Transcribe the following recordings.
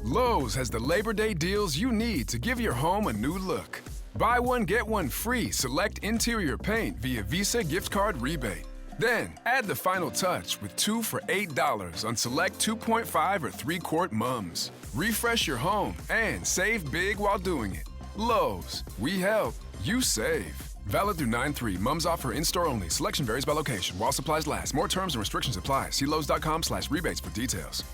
Lowe's has the Labor Day deals you need to give your home a new look. Buy one, get one free select interior paint via Visa gift card rebate. Then, add the final touch with 2 for $8 on select 2.5 or 3-quart mums. Refresh your home and save big while doing it. Lowe's, we help, you save. Valid through 9/3. Mums offer in-store only. Selection varies by location. While supplies last. More terms and restrictions apply. See Lowes.com/rebates for details.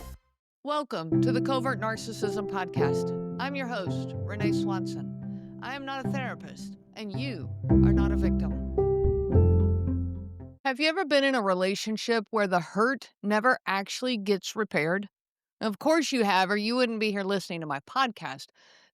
Welcome to the Covert Narcissism Podcast. I'm your host, Renee Swanson. I am not a therapist, and you are not a victim. Have you ever been in a relationship where the hurt never actually gets repaired? Of course you have, or you wouldn't be here listening to my podcast.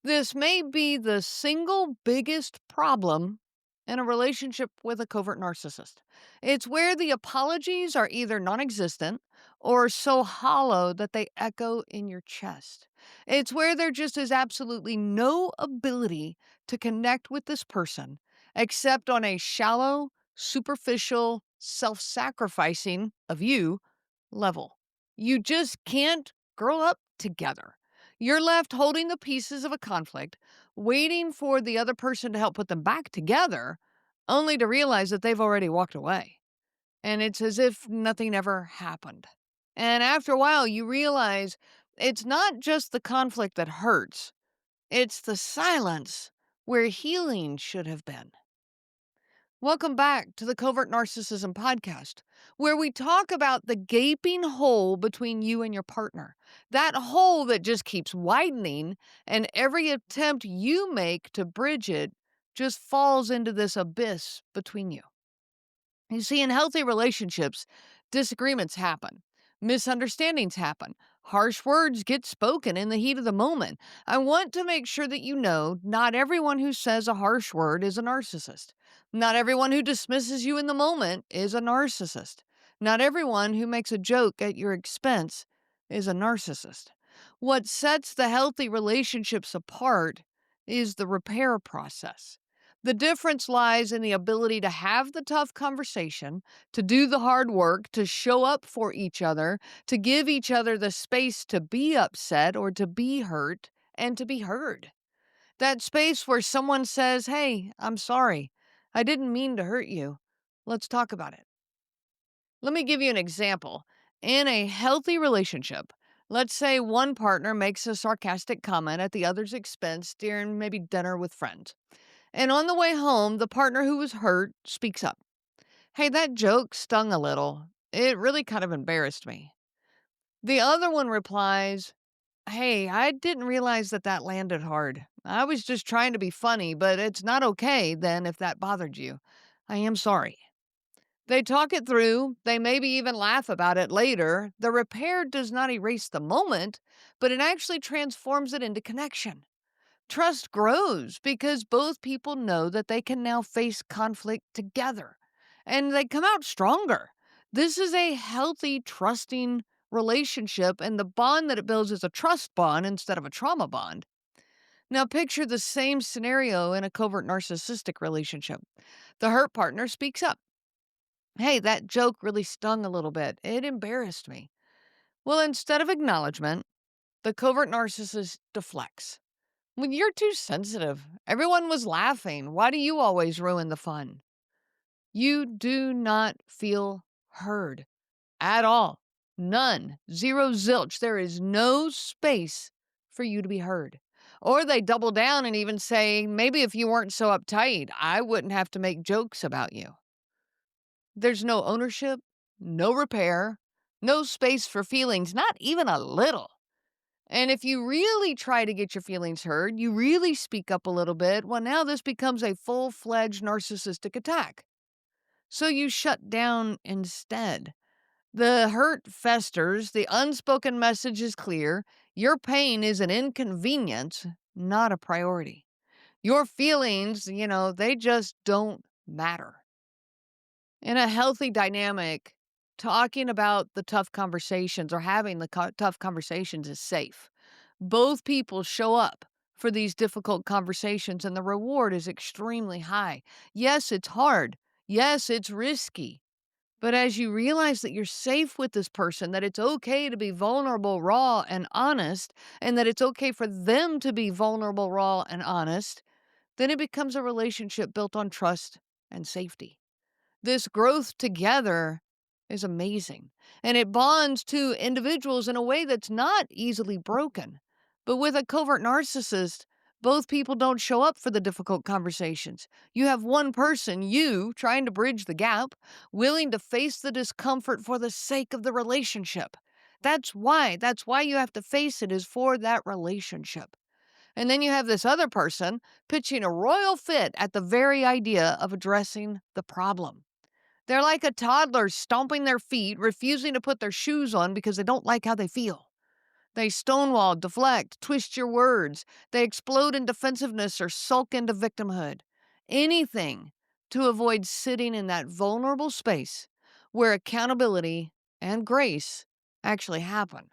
This may be the single biggest problem in a relationship with a covert narcissist. It's where the apologies are either non-existent or so hollow that they echo in your chest. It's where there just is absolutely no ability to connect with this person except on a shallow, superficial, self-sacrificing of you level. You just can't grow up together. You're left holding the pieces of a conflict, waiting for the other person to help put them back together, only to realize that they've already walked away. And it's as if nothing ever happened. And after a while, you realize it's not just the conflict that hurts, it's the silence where healing should have been. Welcome back to the Covert Narcissism Podcast, where we talk about the gaping hole between you and your partner. That hole that just keeps widening, and every attempt you make to bridge it just falls into this abyss between you. You see, in healthy relationships, disagreements happen. Misunderstandings happen. Harsh words get spoken in the heat of the moment. I want to make sure that you know not everyone who says a harsh word is a narcissist. Not everyone who dismisses you in the moment is a narcissist. Not everyone who makes a joke at your expense is a narcissist. What sets the healthy relationships apart is the repair process. The difference lies in the ability to have the tough conversation, to do the hard work, to show up for each other, to give each other the space to be upset or to be hurt, and to be heard. That space where someone says, "Hey, I'm sorry. I didn't mean to hurt you. Let's talk about it." Let me give you an example. In a healthy relationship, let's say one partner makes a sarcastic comment at the other's expense during maybe dinner with friends. And on the way home, the partner who was hurt speaks up. "Hey, that joke stung a little. It really kind of embarrassed me." The other one replies, "Hey, I didn't realize that landed hard. I was just trying to be funny, but it's not okay then if that bothered you. I am sorry." They talk it through. They maybe even laugh about it later. The repair does not erase the moment, but it actually transforms it into connection. Trust grows because both people know that they can now face conflict together, and they come out stronger. This is a healthy, trusting relationship, and the bond that it builds is a trust bond instead of a trauma bond. Now picture the same scenario in a covert narcissistic relationship. The hurt partner speaks up. "Hey, that joke really stung a little bit. It embarrassed me." Well, instead of acknowledgement, the covert narcissist deflects. "Well, you're too sensitive. Everyone was laughing. Why do you always ruin the fun?" You do not feel heard at all. None. Zero zilch. There is no space for you to be heard. Or they double down and even say, "Maybe if you weren't so uptight, I wouldn't have to make jokes about you." There's no ownership, no repair, no space for feelings, not even a little. And if you really try to get your feelings heard, you really speak up a little bit, well, now this becomes a full-fledged narcissistic attack. So you shut down instead. The hurt festers, the unspoken message is clear, your pain is an inconvenience, not a priority. Your feelings, they just don't matter. In a healthy dynamic, talking about the tough conversations or having the tough conversations is safe. Both people show up for these difficult conversations, and the reward is extremely high. Yes, it's hard. Yes, it's risky. But as you realize that you're safe with this person, that it's okay to be vulnerable, raw, and honest, and that it's okay for them to be vulnerable, raw, and honest, then it becomes a relationship built on trust and safety. This growth together is amazing, and it bonds two individuals in a way that's not easily broken. But with a covert narcissist, both people don't show up for the difficult conversations. You have one person, you, trying to bridge the gap, willing to face the discomfort for the sake of the relationship. That's why. That's why you have to face it, is for that relationship. And then you have this other person pitching a royal fit at the very idea of addressing the problem. They're like a toddler stomping their feet, refusing to put their shoes on because they don't like how they feel. They stonewall, deflect, twist your words. They explode in defensiveness or sulk into victimhood. Anything to avoid sitting in that vulnerable space where accountability and grace actually happen.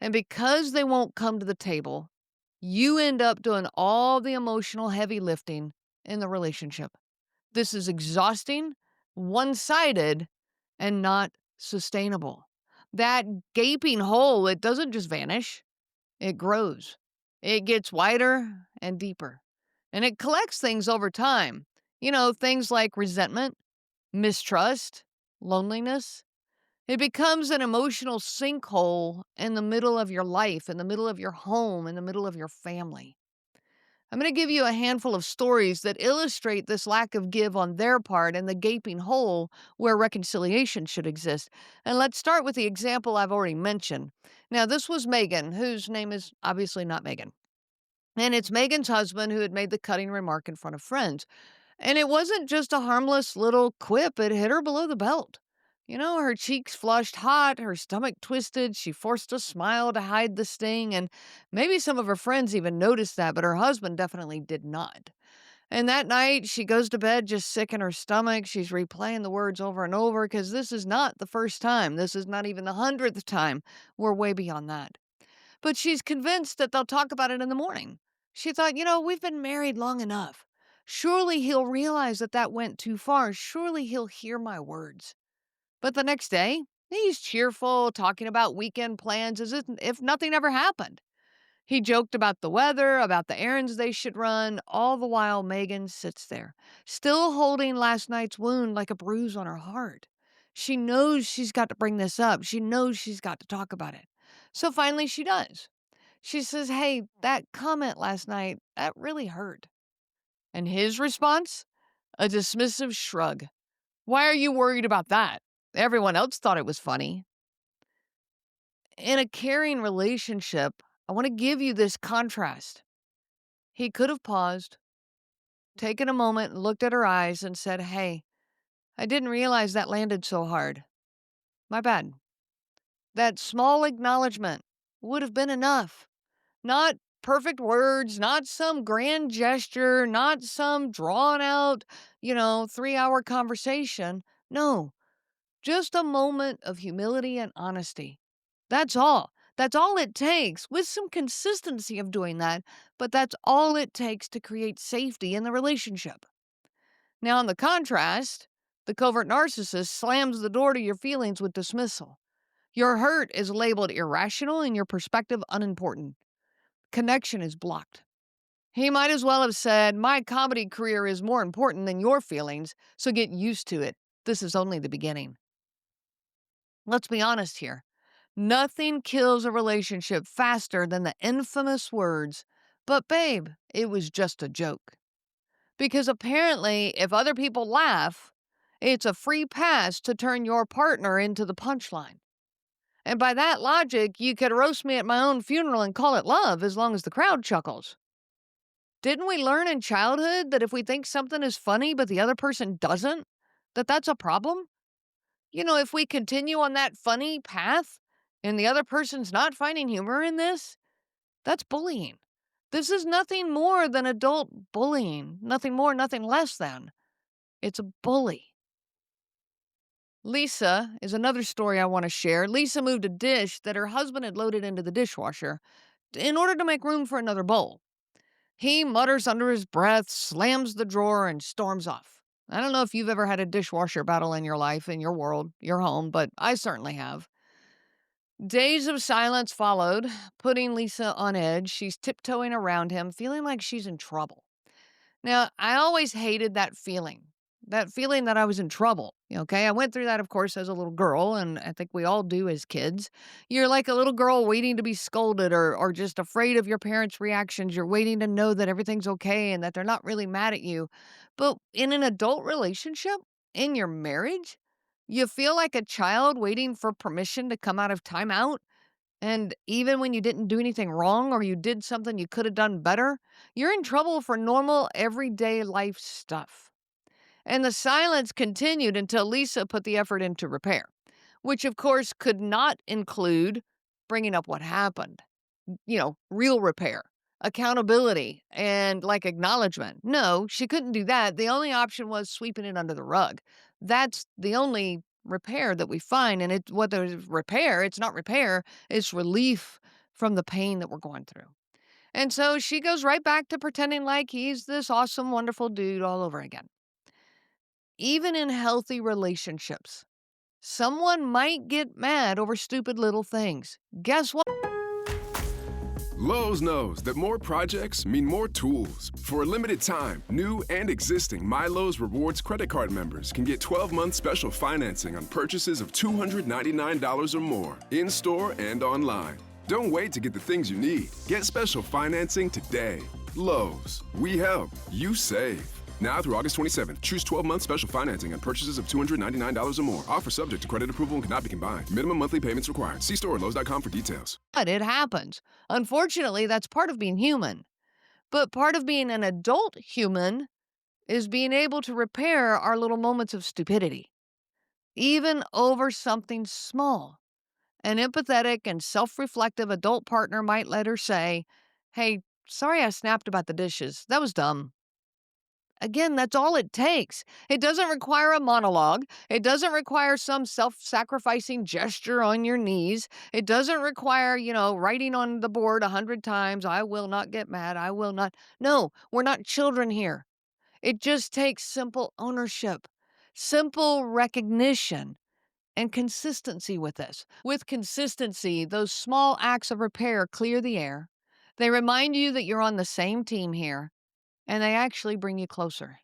And because they won't come to the table, you end up doing all the emotional heavy lifting in the relationship. This is exhausting, one sided, and not sustainable. That gaping hole, it doesn't just vanish, it grows. It gets wider and deeper. And it collects things over time. Things like resentment, mistrust, loneliness. It becomes an emotional sinkhole in the middle of your life, in the middle of your home, in the middle of your family. I'm going to give you a handful of stories that illustrate this lack of give on their part and the gaping hole where reconciliation should exist. And let's start with the example I've already mentioned. Now, this was Megan, whose name is obviously not Megan. And it's Megan's husband who had made the cutting remark in front of friends. And it wasn't just a harmless little quip, it hit her below the belt. Her cheeks flushed hot, her stomach twisted, she forced a smile to hide the sting, and maybe some of her friends even noticed that, but her husband definitely did not. And that night, she goes to bed just sick in her stomach. She's replaying the words over and over because this is not the first time. This is not even the 100th time. We're way beyond that. But she's convinced that they'll talk about it in the morning. She thought, we've been married long enough. Surely he'll realize that that went too far. Surely he'll hear my words. But the next day, he's cheerful, talking about weekend plans as if nothing ever happened. He joked about the weather, about the errands they should run, all the while Megan sits there, still holding last night's wound like a bruise on her heart. She knows she's got to bring this up. She knows she's got to talk about it. So finally she does. She says, "Hey, that comment last night, that really hurt." And his response? A dismissive shrug. "Why are you worried about that? Everyone else thought it was funny." In a caring relationship, I want to give you this contrast. He could have paused, taken a moment, and looked at her eyes and said, "Hey, I didn't realize that landed so hard. My bad." That small acknowledgement would have been enough. Not perfect words, not some grand gesture, not some drawn out, 3-hour conversation. No, just a moment of humility and honesty. That's all. That's all it takes, with some consistency of doing that, but that's all it takes to create safety in the relationship. Now, in the contrast, the covert narcissist slams the door to your feelings with dismissal. Your hurt is labeled irrational and your perspective unimportant. Connection is blocked. He might as well have said, "My comedy career is more important than your feelings, so get used to it. This is only the beginning." Let's be honest here. Nothing kills a relationship faster than the infamous words, "But babe, it was just a joke." Because apparently, if other people laugh, it's a free pass to turn your partner into the punchline. And by that logic, you could roast me at my own funeral and call it love as long as the crowd chuckles. Didn't we learn in childhood that if we think something is funny but the other person doesn't, that's a problem? If we continue on that funny path and the other person's not finding humor in this, that's bullying. This is nothing more than adult bullying. Nothing more, nothing less than. It's a bully. Lisa is another story I want to share. Lisa moved a dish that her husband had loaded into the dishwasher in order to make room for another bowl. He mutters under his breath, slams the drawer, and storms off. I don't know if you've ever had a dishwasher battle in your life, in your world, your home, but I certainly have. Days of silence followed, putting Lisa on edge. She's tiptoeing around him, feeling like she's in trouble. Now, I always hated that feeling that I was in trouble. Okay. I went through that, of course, as a little girl, and I think we all do as kids. You're like a little girl waiting to be scolded or just afraid of your parents' reactions. You're waiting to know that everything's okay and that they're not really mad at you. But in an adult relationship, in your marriage, you feel like a child waiting for permission to come out of timeout. And even when you didn't do anything wrong or you did something you could have done better, you're in trouble for normal, everyday life stuff. And the silence continued until Lisa put the effort into repair, which of course could not include bringing up what happened. Real repair, accountability, and like acknowledgement. No, she couldn't do that. The only option was sweeping it under the rug. That's the only repair that we find. And whether it's repair, it's not repair, it's relief from the pain that we're going through. And so she goes right back to pretending like he's this awesome, wonderful dude all over again. Even in healthy relationships, someone might get mad over stupid little things. Guess what? Lowe's knows that more projects mean more tools. For a limited time, new and existing MyLowe's Rewards credit card members can get 12-month special financing on purchases of $299 or more, in-store and online. Don't wait to get the things you need. Get special financing today. Lowe's. We help. You save. Now through August 27th, choose 12-month special financing on purchases of $299 or more. Offer subject to credit approval and cannot be combined. Minimum monthly payments required. See store or Lowe's.com for details. But it happens. Unfortunately, that's part of being human. But part of being an adult human is being able to repair our little moments of stupidity, even over something small. An empathetic and self-reflective adult partner might let her say, "Hey, sorry I snapped about the dishes. That was dumb." Again, that's all it takes. It doesn't require a monologue. It doesn't require some self-sacrificing gesture on your knees. It doesn't require, writing on the board 100 times, "I will not get mad. I will not." No, we're not children here. It just takes simple ownership, simple recognition, and consistency with this. With consistency, those small acts of repair clear the air. They remind you that you're on the same team here, and they actually bring you closer.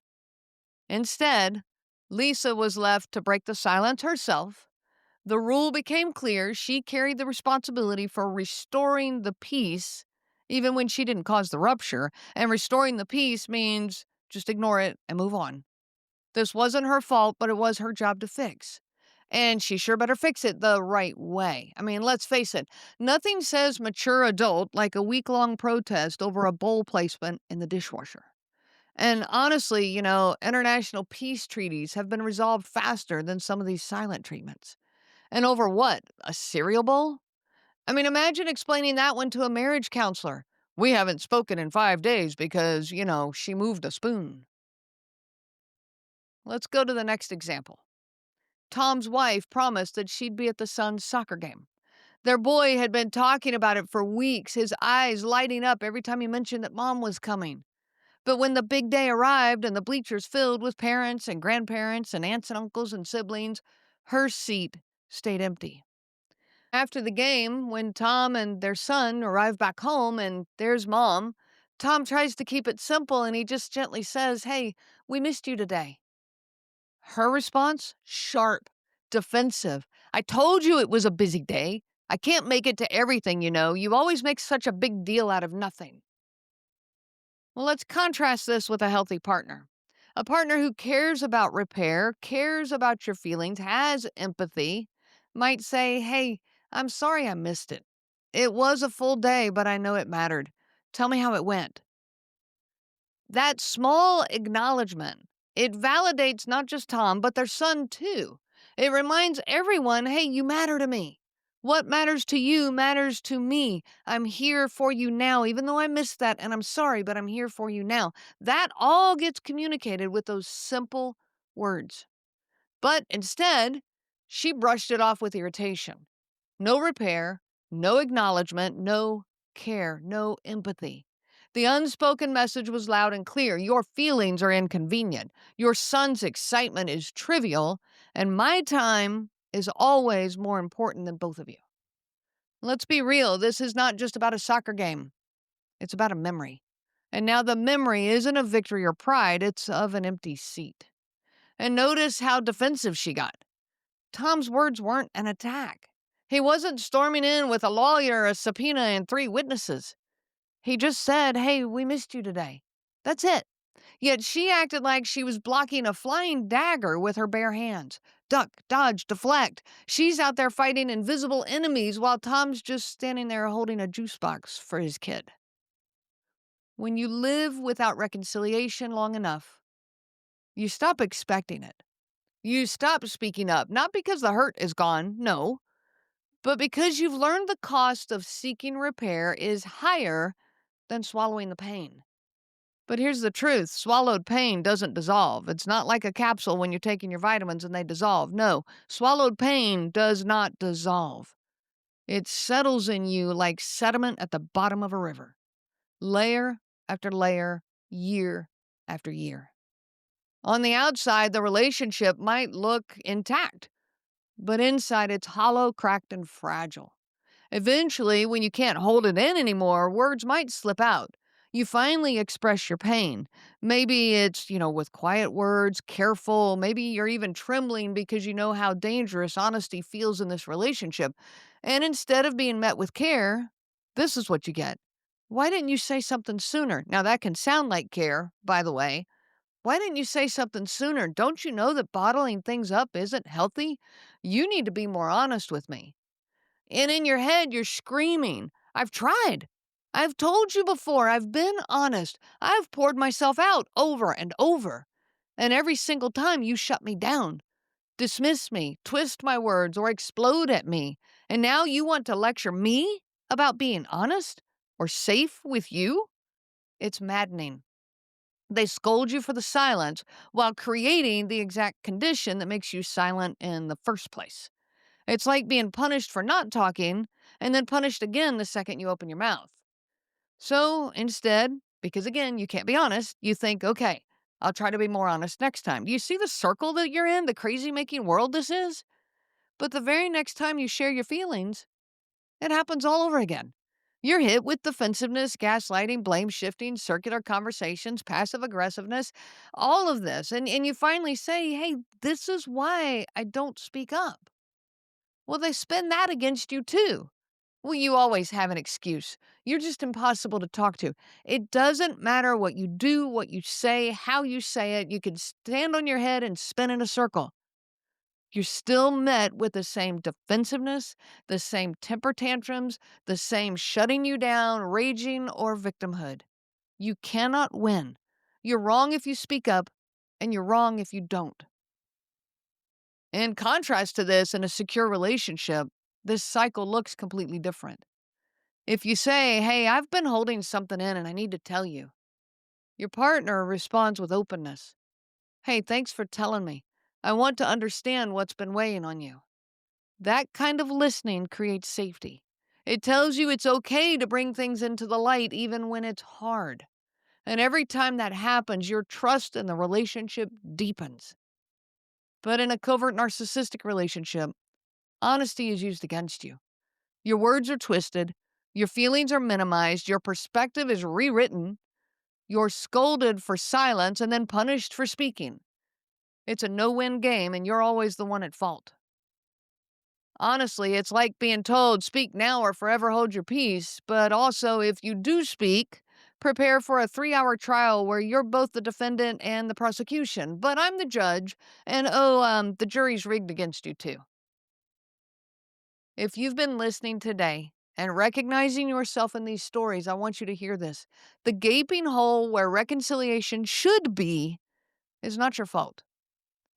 Instead, Lisa was left to break the silence herself. The rule became clear. She carried the responsibility for restoring the peace, even when she didn't cause the rupture. And restoring the peace means just ignore it and move on. This wasn't her fault, but it was her job to fix. And she sure better fix it the right way. I mean, let's face it, nothing says mature adult like a week-long protest over a bowl placement in the dishwasher. And honestly, international peace treaties have been resolved faster than some of these silent treatments. And over what? A cereal bowl? I mean, imagine explaining that one to a marriage counselor. "We haven't spoken in 5 days because, she moved a spoon." Let's go to the next example. Tom's wife promised that she'd be at the son's soccer game. Their boy had been talking about it for weeks, his eyes lighting up every time he mentioned that mom was coming. But when the big day arrived and the bleachers filled with parents and grandparents and aunts and uncles and siblings, her seat stayed empty. After the game, when Tom and their son arrive back home and there's mom, Tom tries to keep it simple and he just gently says, "Hey, we missed you today." Her response? Sharp, defensive. "I told you it was a busy day. I can't make it to everything, You always make such a big deal out of nothing." Well, let's contrast this with a healthy partner. A partner who cares about repair, cares about your feelings, has empathy, might say, "Hey, I'm sorry I missed it. It was a full day, but I know it mattered. Tell me how it went." That small acknowledgement, it validates not just Tom, but their son too. It reminds everyone, "Hey, you matter to me. What matters to you matters to me. I'm here for you now, even though I missed that, and I'm sorry, but I'm here for you now." That all gets communicated with those simple words. But instead, she brushed it off with irritation. No repair, no acknowledgement, no care, no empathy. The unspoken message was loud and clear. Your feelings are inconvenient. Your son's excitement is trivial, and my time is always more important than both of you. Let's be real, this is not just about a soccer game. It's about a memory. And now the memory isn't of victory or pride, it's of an empty seat. And notice how defensive she got. Tom's words weren't an attack. He wasn't storming in with a lawyer, a subpoena, and 3 witnesses. He just said, "Hey, we missed you today." That's it. Yet she acted like she was blocking a flying dagger with her bare hands. Duck, dodge, deflect. She's out there fighting invisible enemies while Tom's just standing there holding a juice box for his kid. When you live without reconciliation long enough, you stop expecting it. You stop speaking up, not because the hurt is gone, no, but because you've learned the cost of seeking repair is higher than swallowing the pain. But here's the truth. Swallowed pain doesn't dissolve. It's not like a capsule when you're taking your vitamins and they dissolve. No, swallowed pain does not dissolve. It settles in you like sediment at the bottom of a river. Layer after layer, year after year. On the outside, the relationship might look intact, but inside it's hollow, cracked, and fragile. Eventually, when you can't hold it in anymore, words might slip out. You finally express your pain. Maybe it's, with quiet words, careful. Maybe you're even trembling because you know how dangerous honesty feels in this relationship. And instead of being met with care, this is what you get. Why didn't you say something sooner? Now, that can sound like care, by the way. Why didn't you say something sooner? Don't you know that bottling things up isn't healthy? You need to be more honest with me. And in your head, you're screaming, "I've tried. I've told you before. I've been honest. I've poured myself out over and over. And every single time you shut me down, dismiss me, twist my words, or explode at me. And now you want to lecture me about being honest or safe with you?" It's maddening. They scold you for the silence while creating the exact condition that makes you silent in the first place. It's like being punished for not talking and then punished again the second you open your mouth. So instead, because again, you can't be honest, you think, okay, I'll try to be more honest next time. Do you see the circle that you're in, the crazy making world this is? But the very next time you share your feelings, it happens all over again. You're hit with defensiveness, gaslighting, blame shifting, circular conversations, passive aggressiveness, all of this. And you finally say, hey, this is why I don't speak up. Well, they spin that against you too. Well, you always have an excuse. You're just impossible to talk to. It doesn't matter what you do, what you say, how you say it. You can stand on your head and spin in a circle. You're still met with the same defensiveness, the same temper tantrums, the same shutting you down, raging, or victimhood. You cannot win. You're wrong if you speak up, and you're wrong if you don't. In contrast to this, in a secure relationship, this cycle looks completely different. If you say, hey, I've been holding something in and I need to tell you, your partner responds with openness. Hey, thanks for telling me. I want to understand what's been weighing on you. That kind of listening creates safety. It tells you it's okay to bring things into the light even when it's hard. And every time that happens, your trust in the relationship deepens. But in a covert narcissistic relationship, honesty is used against you. Your words are twisted, your feelings are minimized, your perspective is rewritten, you're scolded for silence and then punished for speaking. It's a no-win game, and you're always the one at fault. Honestly, it's like being told, speak now or forever hold your peace, but also if you do speak, prepare for a 3-hour trial where you're both the defendant and the prosecution, but I'm the judge, and the jury's rigged against you too. If you've been listening today and recognizing yourself in these stories, I want you to hear this. The gaping hole where reconciliation should be is not your fault.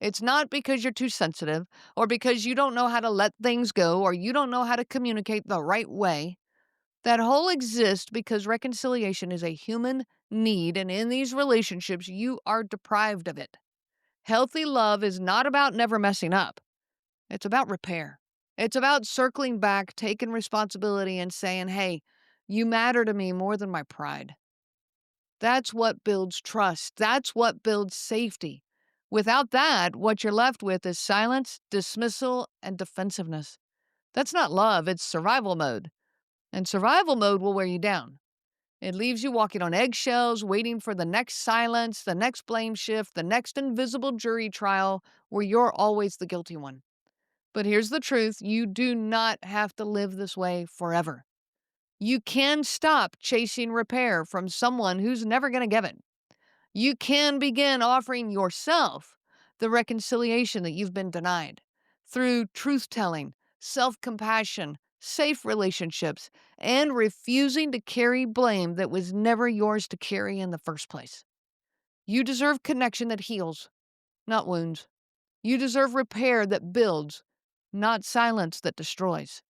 It's not because you're too sensitive or because you don't know how to let things go or you don't know how to communicate the right way. That hole exists because reconciliation is a human need, and in these relationships, you are deprived of it. Healthy love is not about never messing up. It's about repair. It's about circling back, taking responsibility, and saying, hey, you matter to me more than my pride. That's what builds trust. That's what builds safety. Without that, what you're left with is silence, dismissal, and defensiveness. That's not love, it's survival mode. And survival mode will wear you down. It leaves you walking on eggshells, waiting for the next silence, the next blame shift, the next invisible jury trial where you're always the guilty one. But here's the truth, you do not have to live this way forever. You can stop chasing repair from someone who's never going to give it. You can begin offering yourself the reconciliation that you've been denied through truth telling, self compassion, safe relationships, and refusing to carry blame that was never yours to carry in the first place. You deserve connection that heals, not wounds. You deserve repair that builds, not silence that destroys.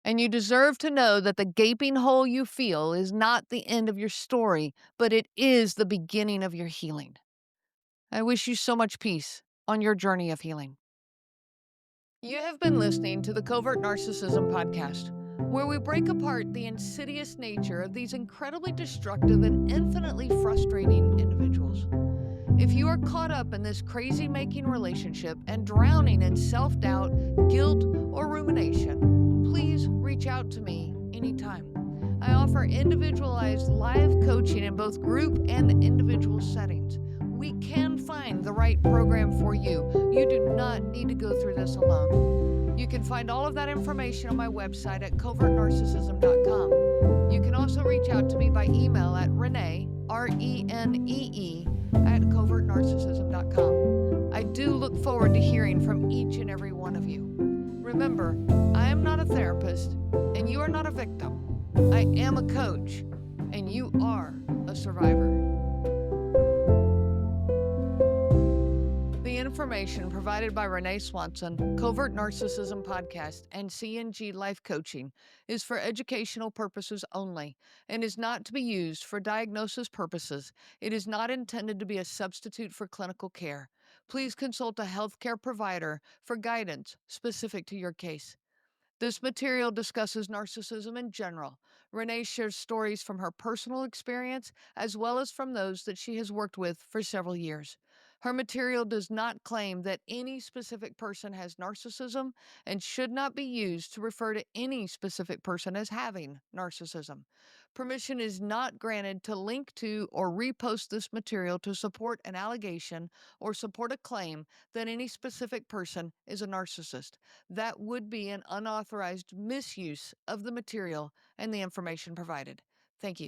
And you deserve to know that the gaping hole you feel is not the end of your story, but it is the beginning of your healing. I wish you so much peace on your journey of healing. You have been listening to the Covert Narcissism Podcast, where we break apart the insidious nature of these incredibly destructive and infinitely frustrating individuals. If you are caught up in this crazy-making relationship and drowning in self-doubt, guilt, or rumination, please reach out to me anytime. I offer individualized live coaching in both group and individual settings. We can find the right program for you. You do not need to go through this alone. You can find all of that information on my website at covertnarcissism.com. You can also reach out to me by email at Renee, Renee, at covertnarcissism.com. I do look forward to hearing from each and every one of you. Remember, I am not a therapist, and you are not a victim. I am a coach, and you are a survivor. The information provided by Renee Swanson, Covert Narcissism Podcast, and CNG Life Coaching is for educational purposes only and is not to be used for diagnosis purposes. It is not intended to be a substitute for clinical care. Please consult a healthcare provider for guidance specific to your case. This material discusses narcissism in general. Renee shares stories from her personal experience as well as from those that she has worked with for several years. Her material does not claim that any specific person has narcissism and should not be used to refer to any specific person as having narcissism. Permission is not granted to link to or repost this material to support an allegation or support a claim that any specific person is a narcissist. That would be an unauthorized misuse of the material and the information provided. Thank you.